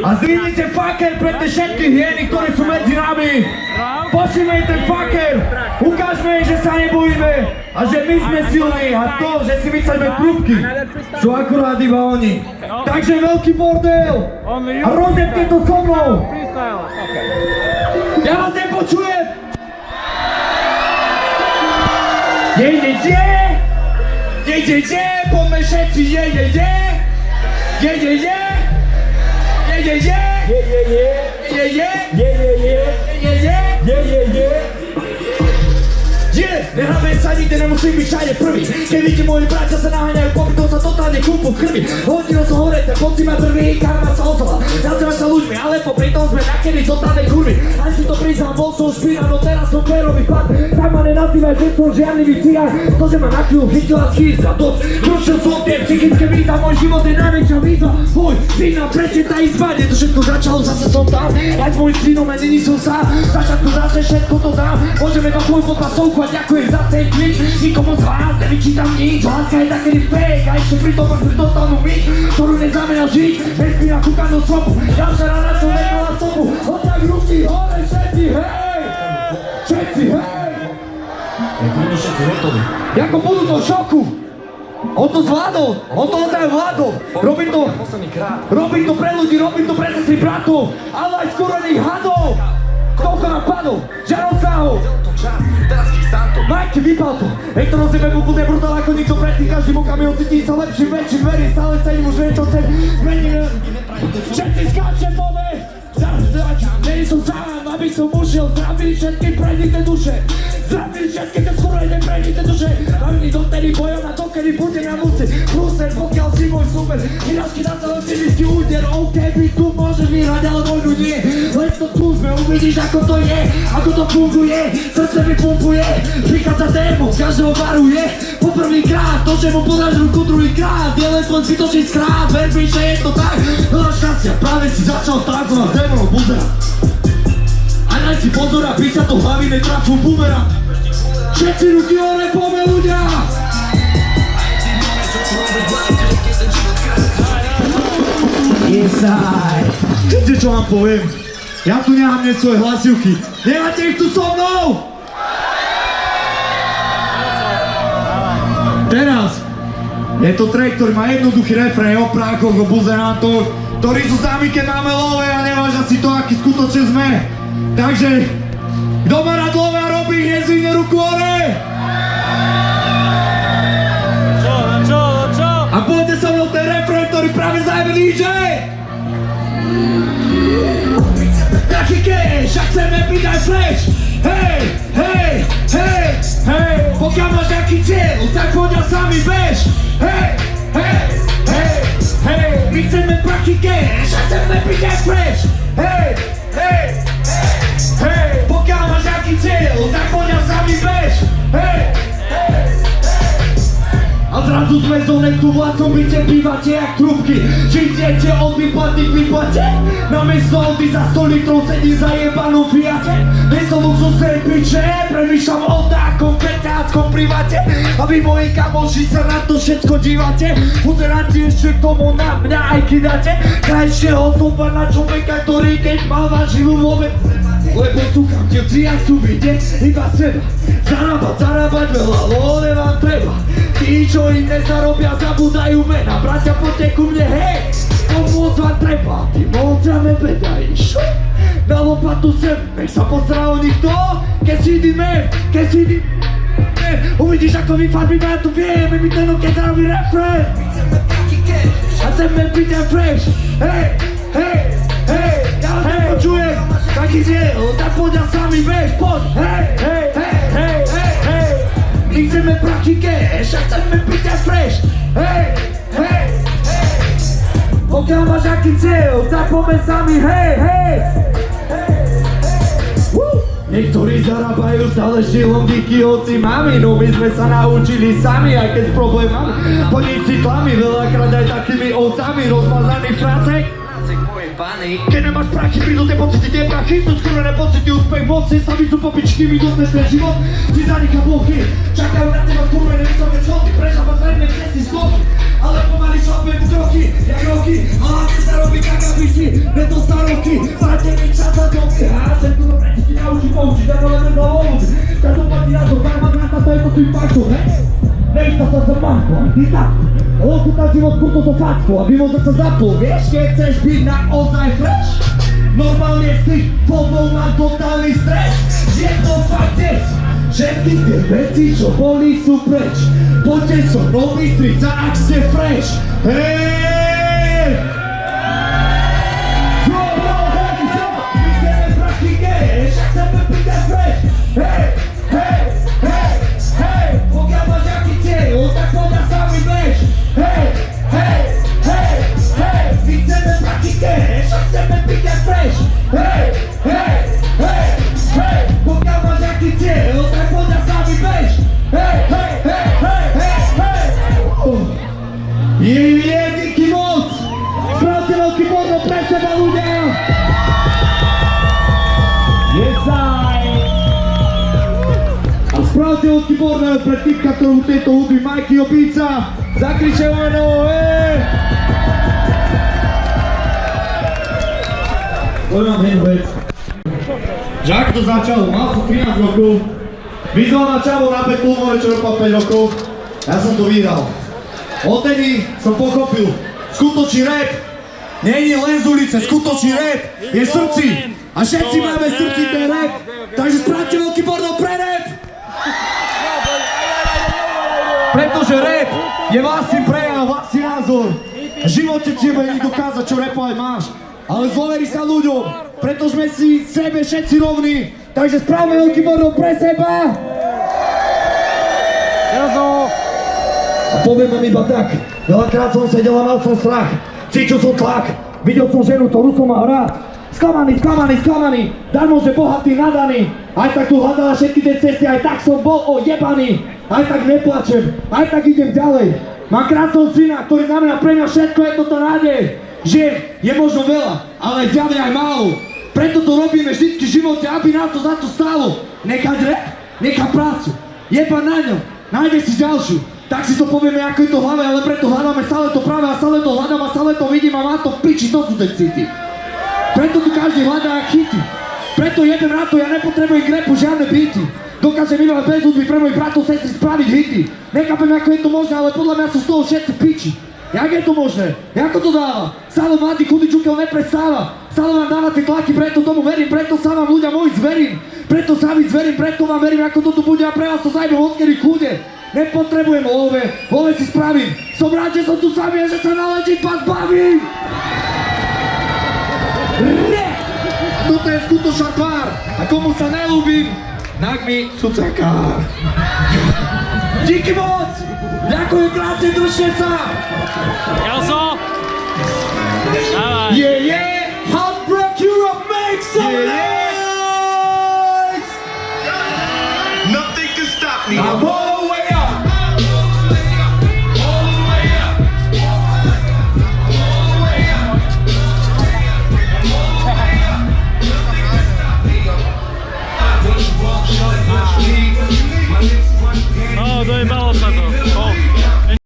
A zdvihnite faker pre tie všetky hyeny, ktoré sú medzi nami. Pošlime im ten faker. Ukážme im, že sa nebojíme. A že my sme silní. A to, že si myslíme trúbky, sú akurát iba oni. Takže veľký bordel. A rozjebte to so mnou. Ja vás nepočujem. Je, poďme všetci, je. Nehráme sa nikde, nemusím byť všade prvý. Keď vidím moji bratia sa naháňajú, popytom sa totálne kúpu krvi. Hodilo sa hore, ten poci ma drví, karma sa ozvala. Nazývam sa ľuďmi, ale popri tom sme nakedy totálnej kurvy. Aj si to priznám, bol som špina, no teraz som férový chlap. Tak ma nenazývaj, že som žiadny cigár. To, že ma na chvíľu chytila schýza, to kručil som tie psychické výzva. Môj život je najväčšia výzva. Môj syn nám prečíta izba, kde to všetko začalo, zase som tam. Aj s môjim synom, a není som sám. Začiatku zase všetko to dám. Môžeme na tvoj podpasovku a ďakujem za ten klip. Nikomu z vás nevyčítam nič. Láska je takedy fake a ešte pritom máš pri totálnu myš, ktorú neznamená žiť. Bez mi na kúkanú sopu. Ďalšia rána som nekala sobu. Odtak ruky hore, všetci hej. Všetci hej. Budú všetci hotoví. Jako budú to v šoku. On to zvládol. On to ozaj zvládol. Robím to pre ľudí, robím to pre svojich bratov. Ale aj skoro iných hadov. Koľko nám padol? Žarom sáhol. Majky, vypal to! Hej, to rozjebe mu bude brutál ako nikto predtým. Každý okamihu cíti sa lepší, väčší, verí, stále cením, už viem, čo chcem. Zmením. Všetci skáče po mne! Nie som sám, aby som ušiel. Zdravili všetky predité duše. Zdravili všetky tie skorojené predité duše. Hlavný dotedy bojom a dokedy bude na múci. Prúser, pokiaľ si môj super. Vyrážky na celom cynický úder. OK, by tu môžeš vyhrať, ale vojnu nie. Len to skúsme, uvidíš ako to je. Ako to funguje. Srdce mi pumpuje. Prichádza démon, každého varuje. Poprvýkrát, to, že mu podáš ruku druhýkrát. Je len tvoj zbytočný skrát. Ver mi, že je to tak. Veľa šťastia, práve si začal stankovať s démonom buzera. A daj si pozor a píša to hlavy netrafú bumera. Všetci ruky hore, poďme ľudia! Jesaj! Viete, čo vám poviem? Ja tu nemám dnes svoje hlasivky. Nemáte ich tu so mnou? Teraz je to track, ktorý má jednoduchý refrén o prákoch, o buzerántoch, ktorí sú známi, keď máme love a nevážia si to, aký skutočne sme. Takže, kto má rád love a robí, nezvihne ruku hore! Čo? A poďte sa mnou ten refrén, ktorý práve zajme DJ! Taký cash, a chceme byť aj flash! Hej! Pokiaľ máš nejaký cieľ, tak poďa sami bež! Hej! My chceme prachy cash, a chceme byť aj flash! Hej! Pokiaľ máš nejaký cieľ, tak poďa sami bež! Hej! A zrazu sme zóne, tu vlastnom byte bývate jak trúbky. Žijete od výplatných výplate. Namiesto odísť za 100 litrov sedí za jebanou Fiate. Miesto luxusnej piče, premýšľam o takom peťáckom priváte. A vy moji kamoši sa na to všetko dívate. Uzeráte ešte k tomu na mňa aj kydáte. Krajšieho slova na človeka, ktorý keď mal váživú vôbec. Lebo súcham tie vci, jak sú vidieť iba seba. Zarábať veľa, lone vám treba. Tí, čo im nezarobia, zabúdajú mena. Bratia, poďte ku mne, hej! Pomôcť vám treba, ty moľťame bedaj. Na lopatu sem, nech sa postará o nich to. Keď si uvidíš, ako vyfarbíme, ja tu vieme, my ten keď zarobí refrén. A chceme byť aj fresh, hej! Ja vás nepočujem, taký diel, tak poďa sami, bež, poď, hej! My chceme prachy cash, a chceme byť aj fresh, hej! Pokiaľ máš aký cieľ, tak poďme sami, hej! Niektorí zarábajú stále šilom díky hoci mami. No my sme sa naučili sami, aj keď problém máme. Plniť si tlamy, veľakrát aj takými ovcami. Rozmazaný fracek. Keď nemáš prachy, prídu tie pocity, tie prachy. Sú skúrené pocity, úspech moci. Sami sú popičky, my dostať ten život. Ti zanika bochy, čakajú na teba skúrené vysoké schoty. Prežáva zrejme všetci skoky. Ale pomaly šlapem kroky, jak roky. A hlavne sa robí kakabici. ty tak. Ochutnať život kurto to facku, aby mozog sa zapol. Vieš, keď chceš byť naozaj fresh, normálne si vodou mám totálny stres. Je to fakt dnes, všetky tie veci, čo boli, sú preč. Poďte so mnou vystriť sa, ak ste fresh. Hej! Bro, hej, so, my chceme prachy geješ, ak chceme byť aj fresh. Hej, hej, hej, hej, pokiaľ máš aký cieľ, tak poďa sami bež. Hej, hej, hej, hej, my chceme prachy geješ, ak chceme byť aj fresh. Hej, hej, hej, hej, pokiaľ máš aký cieľ, tak poďa sami bež. Hej, hej, hej, hej, hej, hej. Je, díky moc! Spravte veľký borno pre seba, ľudia! Jezaj! A spravte veľký borno pre týpka, ktorú tejto hudby Majky Opica! Zakričte meno, hej! Poďme vám jednu vec. Že ako to začalo? Mal som 13 rokov. Vyzval ma čavo na 5 pulmone, čo ropal 5 rokov. Ja som to vyhral. Odtedy som pochopil, skutočný rap nie je len z ulice, skutočný rap je v srdci. A všetci máme v srdci ten rap, takže spravte veľký borno pre rap. Pretože rap je vlastný prejav, vlastný názor. V živote ti nebude nikto dokázať, čo rapovať máš. Ale zloveri sa ľuďom, pretože sme si sebe všetci rovní. Takže spravme veľký borno pre seba. A poviem vám iba tak, veľakrát som sedel a mal som strach, cítil som tlak, videl som ženu, ktorú som mal rád. Sklamaný, darmo, že bohatý, nadaný. Aj tak tu hľadala všetky tie cesty, aj tak som bol ojebaný. Aj tak neplačem, aj tak idem ďalej. Mám krásneho syna, ktorý znamená pre mňa všetko, je toto nádej. Že je možno veľa, ale zjavne aj málo. Preto to robíme vždycky v živote, aby nám to za to stálo. Nechať rap, nechať prácu, jeba na ňom, nájde si ďalšiu. Tak si to povieme, ako je to v hlave, ale preto hľadáme stále to práve a stále to hľadám a stále to vidím a má to v piči, to sú tie city. Preto tu každý hľadá a chytí. Preto jedem na to, ja nepotrebujem k rapu žiadne beaty. Dokážem iba bez hudby pre mojich bratov, sestry spraviť hity. Nechápem, ako je to možné, ale podľa mňa sú z toho všetci piči. Jak je to možné? Ako to dáva? Stále mladý chudý čukel neprestáva. Stále vám dáva tie tlaky, preto tomu verím, preto sa vám ľudia moji zverím. Preto sa víc verím, preto vám verím, ako to tu bude a pre vás to zajme odkedy chude. Nepotrebujem love si spravím. Som rád, že som tu sám, že sa na Legit Pass bavím. Toto je skutočná tvár a komu sa nelúbim, tak mi cucaká. Díky moc! Ďakujem krásne, držte sa! Elzo! Dávaj! Heartbreak Europe makes some noise! Nothing can stop me. I'm